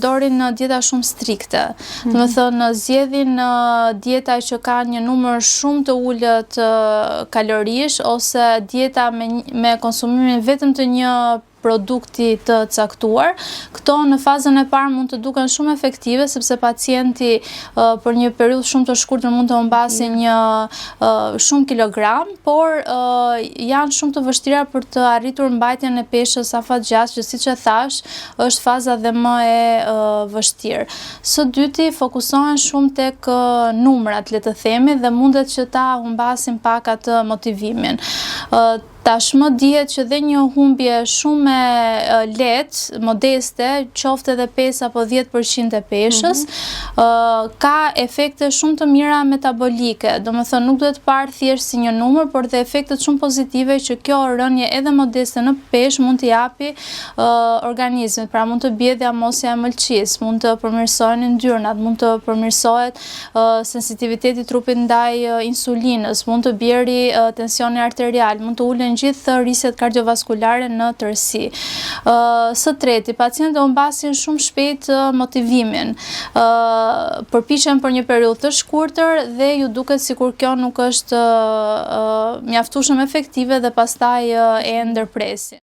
përdorin dieta shumë strikte. Do të thënë zgjedhin dieta që ka një numër shumë të ulët kalorish ose dieta me konsumimin vetëm të një produkti të caktuar. Këto në fazën e parë mund të duken shumë efektive sepse pacienti për një periudhë shumë të shkurtër mund të humbasë shumë kilogram, por janë shumë të vështira për të arritur mbajtjen e peshës afatgjatë, që siç e thash, është faza dhe më e vështirë. Së dyti fokusohen shumë tek numrat, le të themi, dhe mundet që ta humbasin pak atë motivimin. Tashmë dihet që dhe një humbje shumë lehtë, modeste, qoftë edhe 5 apo 10% e peshës, ka efekte shumë të mira metabolike. Domethënë nuk duhet parë thjesht si një numër, por dhe efektet shumë pozitive që kjo rënje edhe modeste në peshë mund t'i japi organizmit. Pra mund të bie dhe amosja e mëlçisë, mund të përmirësohen yndyrnat, mund të përmirësohet sensitiviteti i trupit ndaj insulinës, mund të bjerë tensioni arterial, mund të ulen gjithë rrisjet kardiovaskulare në tërësi. Së treti, pacientët humbasin shumë shpejt motivimin. Përpiqen për një periudhë të shkurtër dhe ju duket sikur kjo nuk është mjaftueshëm efektive dhe pastaj e ndërpresin.